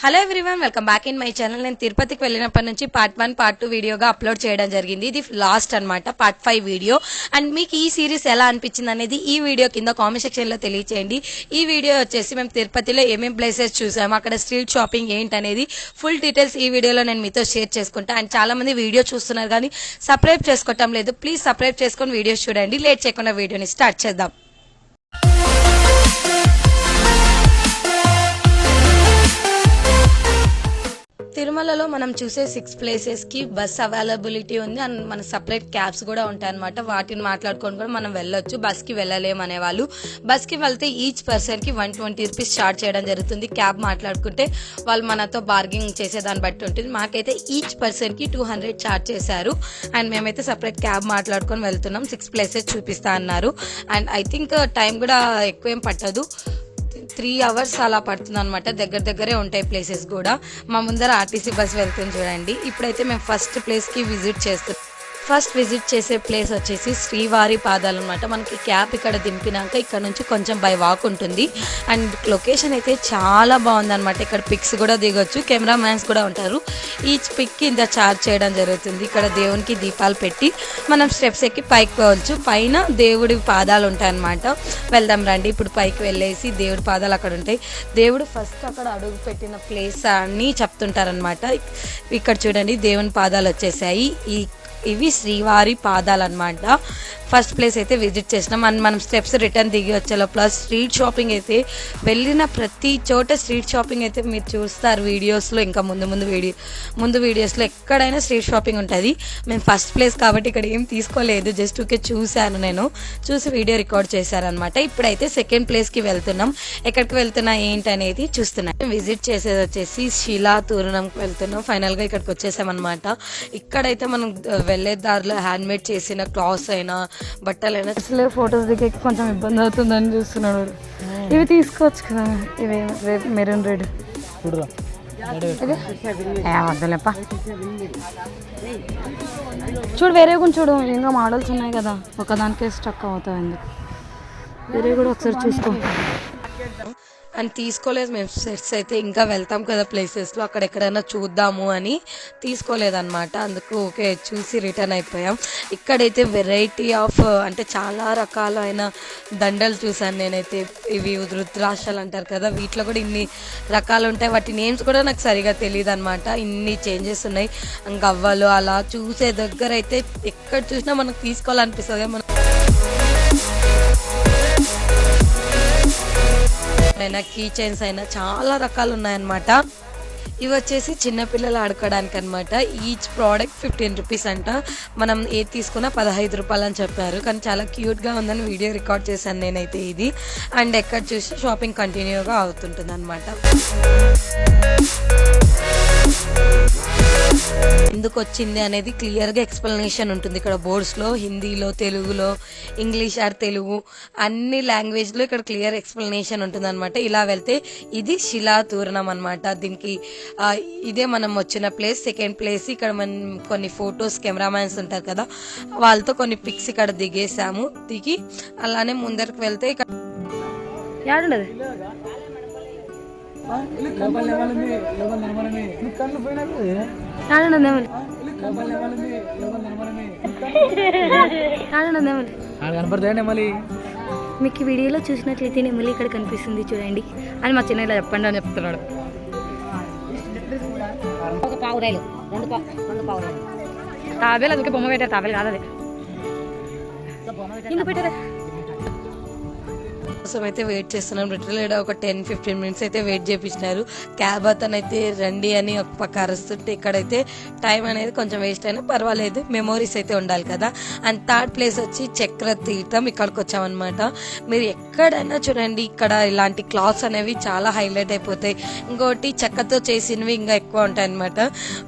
Hello everyone, welcome back in my channel. నేను తిరుపతికి వెళ్ళినప్పటి నుంచి పార్ట్ 1 పార్ట్ 2 వీడియోగా అప్లోడ్ చేయడం జరిగింది. ఇది లాస్ట్ అన్నమాట, పార్ట్ 5 వీడియో. అండ్ మీకు ఈ సిరీస్ ఎలా అనిపించింది అనేది ఈ వీడియో కింద కామెంట్ సెక్షన్ లో తెలియచేయండి. ఈ వీడియో వచ్చేసి మేము తిరుపతిలో ఏమేమి ప్లేసెస్ చూసాము, అక్కడ స్ట్రీట్ షాపింగ్ ఏంటనేది ఫుల్ డీటెయిల్స్ ఈ వీడియోలో నేను మీతో షేర్ చేసుకుంటా. అండ్ చాలా మంది వీడియో చూస్తున్నారు కానీ సబ్స్క్రైబ్ చేసుకోవటం లేదు. ప్లీజ్ సబ్స్క్రైబ్ చేసుకొని వీడియోస్ చూడండి. లేట్ చేయకుండా వీడియోని స్టార్ట్ చేద్దాం. తిరుమలలో మనం చూసే 6 ప్లేసెస్ కి బస్ అవైలబిలిటీ ఉంది. అండ్ మన సపరేట్ క్యాబ్స్ కూడా ఉంటాయి అనమాట. వాటిని మాట్లాడుకొని కూడా మనం వెళ్ళొచ్చు. బస్ కి వెళ్ళలేము అనే వాళ్ళు బస్ కి వెళ్తే ఈచ్ పర్సన్ కి 120 రూపీస్ చార్జ్ చేయడం జరుగుతుంది. క్యాబ్ మాట్లాడుకుంటే వాళ్ళు మనతో బార్గింగ్ చేసే దాన్ని బట్టి ఉంటుంది. మాకైతే ఈచ్ పర్సన్ కి 200 చార్జ్ చేశారు. అండ్ మేమైతే సపరేట్ క్యాబ్ మాట్లాడుకొని వెళ్తున్నాం. 6 ప్లేసెస్ చూపిస్తా అన్నారు. అండ్ ఐ థింక్ టైం కూడా ఎక్కువేం పట్టదు, 3 hours అలా పడుతుంది అనమాట. దగ్గరే ఉంటాయి ప్లేసెస్ కూడా. మా ముందర ఆర్టీసీ బస్ వెళ్తుంది చూడండి. ఇప్పుడైతే మేము ఫస్ట్ ప్లేస్ కి విజిట్ చేస్తున్నాం. ఫస్ట్ విజిట్ చేసే ప్లేస్ వచ్చేసి శ్రీవారి పాదాలు అనమాట. మనకి క్యాబ్ ఇక్కడ దింపినాక ఇక్కడ నుంచి కొంచెం బై వాక్ ఉంటుంది. అండ్ లొకేషన్ అయితే చాలా బాగుందన్నమాట. ఇక్కడ పిక్స్ కూడా దిగొచ్చు, కెమెరా మ్యాన్స్ కూడా ఉంటారు. ఈచ్ పిక్ కి ఇంత చార్జ్ చేయడం జరుగుతుంది. ఇక్కడ దేవునికి దీపాలు పెట్టి మనం స్టెప్స్ ఎక్కి పైకి పోవచ్చు. పైన దేవుడి పాదాలు ఉంటాయి అన్నమాట. వెళ్దాం రండి. ఇప్పుడు పైకి వెళ్ళేసి దేవుడి పాదాలు అక్కడ ఉంటాయి. దేవుడు ఫస్ట్ అక్కడ అడుగు పెట్టిన ప్లేస్ అని చెప్తుంటారనమాట. ఇక్కడ చూడండి దేవుని పాదాలు వచ్చేసాయి. ఇవి శ్రీవారి పాదాలు అన్నమాట. ఫస్ట్ ప్లేస్ అయితే విజిట్ చేసినాం. అండ్ మనం స్టెప్స్ రిటర్న్ దిగి వచ్చే లోపల స్ట్రీట్ షాపింగ్ అయితే వెళ్ళిన ప్రతి చోట స్ట్రీట్ షాపింగ్ అయితే మీరు చూస్తారు వీడియోస్లో. ఇంకా ముందు వీడియోస్లో ఎక్కడైనా స్ట్రీట్ షాపింగ్ ఉంటుంది. మేము ఫస్ట్ ప్లేస్ కాబట్టి ఇక్కడ ఏం తీసుకోలేదు, జస్ట్ ఊకే చూశాను. నేను చూసి వీడియో రికార్డ్ చేశారనమాట. ఇప్పుడైతే సెకండ్ ప్లేస్కి వెళ్తున్నాం. ఎక్కడికి వెళ్తున్నా ఏంటనేది చూస్తున్నాం. విజిట్ చేసేది వచ్చేసి శిలా తోరణంకి వెళ్తున్నాం. ఫైనల్గా ఇక్కడికి వచ్చేసామన్నమాట. ఇక్కడైతే మనం వెళ్ళే దారిలో హ్యాండ్ మేడ్ చేసిన క్లాత్స్ అయినా బట్టలైనా అసలు ఫొటోస్ దిగే కొంచెం ఇబ్బంది అవుతుందని చూస్తున్నాడు. ఇవి తీసుకోవచ్చు కదా, ఇవి మెరూన్ రెడ్ వద్దలేప. చూడు వేరే కొంచెం చూడు, ఇంకా మోడల్స్ ఉన్నాయి కదా, ఒకదానికే స్టక్ అవుతాయి. ఎందుకు వేరే కూడా ఒకసారి చూసుకో. అని తీసుకోలేదు మేము సెట్స్ అయితే. ఇంకా వెళ్తాం కదా ప్లేసెస్లో, అక్కడ ఎక్కడైనా చూద్దాము అని తీసుకోలేదన్నమాట. అందుకు ఓకే చూసి రిటర్న్ అయిపోయాం. ఇక్కడైతే వెరైటీ ఆఫ్ అంటే చాలా రకాలైన దండలు చూసాను నేనైతే. ఇవి రుద్రాక్షలు అంటారు కదా, వీటిలో కూడా ఇన్ని రకాలు ఉంటాయి. వాటి నేమ్స్ కూడా నాకు సరిగా తెలియదు అనమాట. ఇన్ని చేంజెస్ ఉన్నాయి. గవ్వలు అలా చూసే దగ్గర అయితే ఎక్కడ చూసినా మనకు తీసుకోవాలనిపిస్తుంది. మనం కీ చైన్స్ అయినా చాలా రకాలు ఉన్నాయన్నమాట. ఇవి వచ్చేసి చిన్నపిల్లలు ఆడుకోవడానికి అనమాట. ఈచ్ ప్రోడక్ట్ 15 రూపీస్ అంట. మనం ఏది తీసుకున్నా 15 రూపాయలు అని చెప్పారు. కానీ చాలా క్యూట్గా ఉందని వీడియో రికార్డ్ చేశాను నేనైతే ఇది. అండ్ ఎక్కడ చూసి షాపింగ్ కంటిన్యూగా అవుతుంటుంది అనమాట. ఎందుకు వచ్చింది అనేది క్లియర్గా ఎక్స్ప్లెనేషన్ ఉంటుంది ఇక్కడ బోర్డ్స్లో. హిందీలో, తెలుగులో, ఇంగ్లీష్ ఆర్ తెలుగు అన్ని లాంగ్వేజ్లో ఇక్కడ క్లియర్ ఎక్స్ప్లెనేషన్ ఉంటుంది అనమాట. ఇలా వెళ్తే ఇది శిలా తోరణం అనమాట. దీనికి ఇదే మనం వచ్చిన ప్లేస్. సెకండ్ ప్లేస్ ఇక్కడ మనం కొన్ని ఫొటోస్, కెమెరామ్యాన్స్ ఉంటారు కదా, వాళ్ళతో కొన్ని పిక్స్ ఇక్కడ దిగేసాము. దిగి అలానే ముందరికి వెళ్తే ఇక్కడ మీకు వీడియోలో చూసినట్లయితే నెమలి ఇక్కడ కనిపిస్తుంది చూడండి అని మా చిన్న ఇలా చెప్పండి అని చెప్తున్నాడు. ఒక పావురాయలు, రెండు పావురాయలు తాబేలు. అందుకే బొమ్మ పెట్టారు. తాబేలు కాదు, అదే ఎందుకు పెట్టారు. కోసం అయితే వెయిట్ చేస్తున్నాం. లిటరల్ ఒక 10-15 మినిట్స్ అయితే వెయిట్ చేపించినారు. క్యాబ్ అతను అయితే రండి అని ఒక పక్క అరుస్తుంటే ఇక్కడైతే టైం అనేది కొంచెం వేస్ట్ అయినా పర్వాలేదు, మెమోరీస్ అయితే ఉండాలి కదా. అండ్ థర్డ్ ప్లేస్ వచ్చి చక్ర తీర్థం. ఇక్కడికి వచ్చామన్నమాట. మీరు ఎక్కడైనా చూడండి, ఇక్కడ ఇలాంటి క్లాత్స్ అనేవి చాలా హైలైట్ అయిపోతాయి. ఇంకోటి చెక్కతో చేసినవి ఇంకా ఎక్కువ ఉంటాయి అన్నమాట.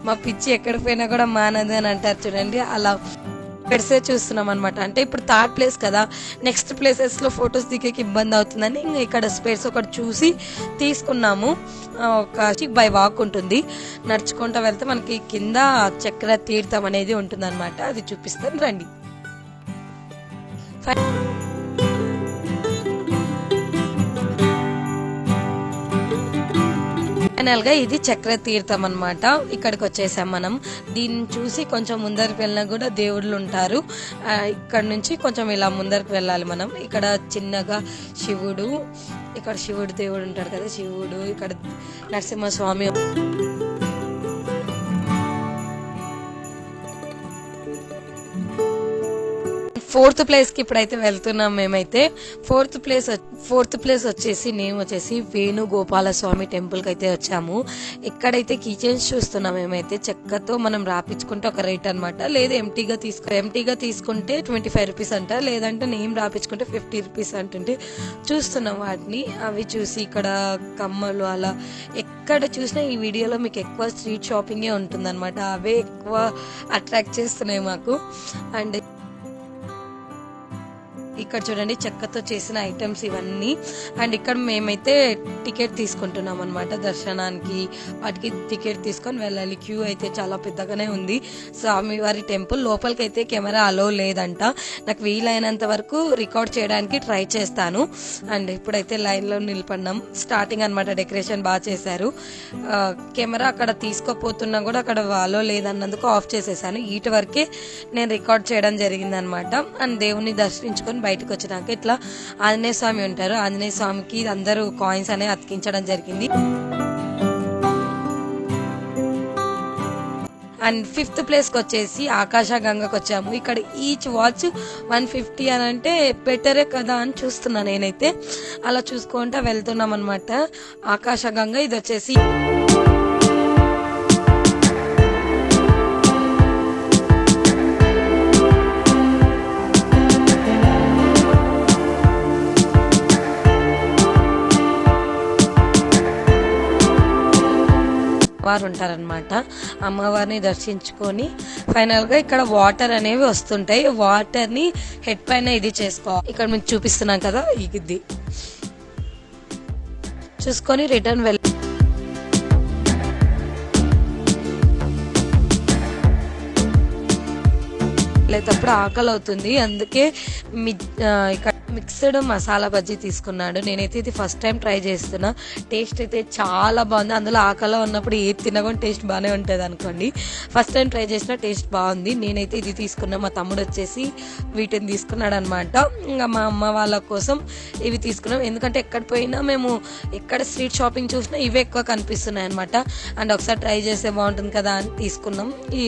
మా పిచ్చి ఎక్కడ పోయినా కూడా మానదు అని అంటారు చూడండి, అలా పెడిసే చూస్తున్నాం అనమాట. అంటే ఇప్పుడు థర్డ్ ప్లేస్ కదా, నెక్స్ట్ ప్లేసెస్లో ఫొటోస్ దిగేకి ఇబ్బంది అవుతుందని ఇంకా ఇక్కడ స్పేస్ ఒకటి చూసి తీసుకున్నాము. ఒక బై వాక్ ఉంటుంది, నడుచుకుంటూ వెళ్తే మనకి కింద చక్ర తీర్థం అనేది ఉంటుంది అనమాట. అది చూపిస్తాను రండి. ఫైనల్ గా ఇది చక్ర తీర్థం అన్నమాట. ఇక్కడికి వచ్చేసాం మనం. దీన్ని చూసి కొంచెం ముందరికి వెళ్ళినా కూడా దేవుళ్ళు ఉంటారు. ఇక్కడ నుంచి కొంచెం ఇలా ముందరికి వెళ్ళాలి మనం. ఇక్కడ చిన్నగా శివుడు, ఇక్కడ శివుడు దేవుడు ఉంటాడు కదా, శివుడు, ఇక్కడ నరసింహస్వామి. 4th ప్లేస్ కి ఇప్పుడైతే వెళ్తున్నాం మేమైతే. ఫోర్త్ ప్లేస్ వచ్చేసి నేమ్ వచ్చేసి వేణుగోపాల స్వామి టెంపుల్ కి అయితే వచ్చాము. ఇక్కడైతే కిచెన్స్ చూస్తున్నాం మేమైతే. చెక్కతో మనం రాపించుకుంటే ఒక రేట్ అనమాట. లేదు ఎంటీగా తీసుకుంటే 25 రూపీస్ అంట, లేదంటే నేమ్ రాపించుకుంటే 50 రూపీస్ అంటుంటే చూస్తున్నాం వాటిని. అవి చూసి ఇక్కడ కమ్మలు అలా ఎక్కడ చూసినా ఈ వీడియోలో మీకు ఎక్కువ స్ట్రీట్ షాపింగే ఉంటుంది అనమాట. అవే ఎక్కువ అట్రాక్ట్ చేస్తున్నాయి మాకు. అండ్ ఇక్కడ చూడండి చెక్కతో చేసిన ఐటమ్స్ ఇవన్నీ. అండ్ ఇక్కడ మేమైతే టికెట్ తీసుకుంటున్నాం అనమాట దర్శనానికి. వాటికి టికెట్ తీసుకొని వెళ్ళాలి. క్యూ అయితే చాలా పెద్దగానే ఉంది. స్వామివారి టెంపుల్ లోపలికి అయితే కెమెరా అలో లేదంట. నాకు వీలైనంత వరకు రికార్డ్ చేయడానికి ట్రై చేస్తాను. అండ్ ఇప్పుడైతే లైన్లో నిలబడినాం. స్టార్టింగ్ అనమాట. డెకరేషన్ బాగా చేశారు. కెమెరా అక్కడ తీసుకోపోతున్నా కూడా అక్కడ అలో లేదన్నందుకు ఆఫ్ చేసేసాను. వీటి వరకే నేను రికార్డ్ చేయడం జరిగింది అనమాట. అండ్ దేవుని దర్శించుకొని బయటకు వచ్చినాక ఇట్లా ఆంజనేయ స్వామి ఉంటారు. ఆంజనేయ స్వామికి అందరూ కాయిన్స్ అనేవి అతికించడం జరిగింది. అండ్ 5th ప్లేస్ కి వచ్చేసి ఆకాశ గంగకు వచ్చాము. ఇక్కడ ఈచ్ వాచ్ 150 అని అంటే బెటరే కదా అని చూస్తున్నా నేనైతే. అలా చూసుకుంటా వెళ్తున్నాం అనమాట. ఆకాశ గంగ ఇది వచ్చేసి వారు ఉంటారనమాట. అమ్మవారిని దర్శించుకొని ఫైనల్ గా ఇక్కడ వాటర్ అనేవి వస్తుంటాయి. వాటర్ ని హెడ్ పైన ఇది చేసుకోవాలి. ఇక్కడ మీకు చూపిస్తున్నాం కదా, ఇది చూసుకొని రిటర్న్ వెళ్ళేటప్పుడు ఆకలి అవుతుంది. అందుకే ఇక్కడ మిక్స్డ్ మసాలా బజ్జీ తీసుకున్నాడు. నేనైతే ఇది ఫస్ట్ టైం ట్రై చేస్తున్నా. టేస్ట్ అయితే చాలా బాగుంది. అందులో ఆకలిలో ఉన్నప్పుడు ఏది తినకుండా టేస్ట్ బాగానే ఉంటుంది అనుకోండి. ఫస్ట్ టైం ట్రై చేసిన టేస్ట్ బాగుంది. నేనైతే ఇది తీసుకున్నా. మా తమ్ముడు వచ్చేసి వీటిని తీసుకున్నాడు అనమాట. ఇంకా మా అమ్మ వాళ్ళ కోసం ఇవి తీసుకున్నాం. ఎందుకంటే ఎక్కడ పోయినా మేము ఎక్కడ స్ట్రీట్ షాపింగ్ చూసినా ఇవే ఎక్కువ కనిపిస్తున్నాయి అనమాట. అండ్ ఒకసారి ట్రై చేస్తే బాగుంటుంది కదా అని తీసుకున్నాం. ఈ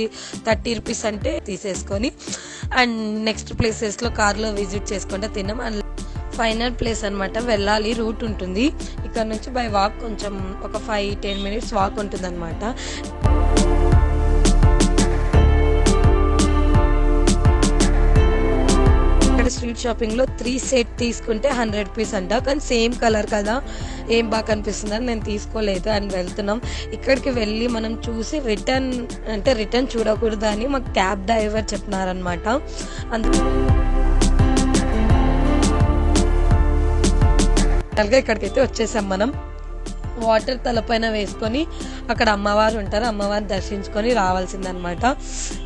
30 రూపీస్ అంటే తీసేసుకొని అండ్ నెక్స్ట్ ప్లేసెస్లో కార్లో విజిట్ చేసుకుంటే తిన్నాం. అండ్ ఫైనల్ ప్లేస్ అనమాట. వెళ్ళాలి, రూట్ ఉంటుంది ఇక్కడ నుంచి బై వాక్. కొంచెం ఒక 5-10 మినిట్స్ వాక్ ఉంటుంది అనమాట. ఇక్కడ స్ట్రీట్ షాపింగ్ లో 3 సెట్ తీసుకుంటే 100 రూపీస్ అంట. కానీ సేమ్ కలర్ కదా, ఏం బాగా కనిపిస్తుందని నేను తీసుకోలేదు. అని వెళ్తున్నాం. ఇక్కడికి వెళ్ళి మనం చూసి రిటర్న్ చూడకూడదు అని మాకు క్యాబ్ డ్రైవర్ చెప్పినారనమాట. ఇక్కడికైతే వచ్చేసాం మనం. వాటర్ తలపైన వేసుకొని అక్కడ అమ్మవారు ఉంటారు. అమ్మవారిని దర్శించుకొని రావాల్సిందనమాట.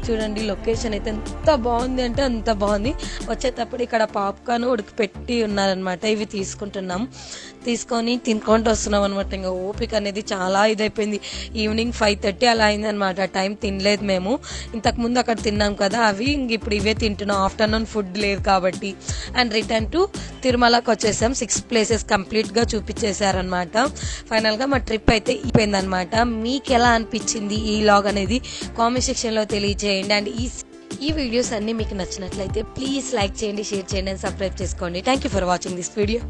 చూడండి లొకేషన్ అయితే ఎంత బాగుంది అంటే అంత బాగుంది. వచ్చేటప్పుడు ఇక్కడ పాప్కార్న్ ఉడికిపెట్టి ఉన్నారనమాట. ఇవి తీసుకొని తినుకుంటూ వస్తున్నాం అనమాట. ఇంకా ఓపిక అనేది చాలా ఇదైపోయింది. ఈవినింగ్ 5:30 అలా అయిందనమాట. టైం తినలేదు మేము. ఇంతకుముందు అక్కడ తిన్నాం కదా అవి. ఇప్పుడు ఇవే తింటున్నాం. ఆఫ్టర్నూన్ ఫుడ్ లేదు కాబట్టి. అండ్ రిటర్న్ టు తిరుమలకి వచ్చేసాం. 6 ప్లేసెస్ కంప్లీట్ గా చూపించేశారనమాట. ఫైనల్ గా మా ట్రిప్ అయితే అయిపోయిందనమాట. మీకు ఎలా అనిపించింది ఈ వ్లాగ్ అనేది కామెంట్ సెక్షన్ లో తెలియజేయండి. అండ్ ఈ వీడియోస్ అన్ని మీకు నచ్చినట్లయితే ప్లీజ్ లైక్ చేయండి, షేర్ చేయండి అండ్ సబ్స్క్రైబ్ చేసుకోండి. Thank you for watching this video.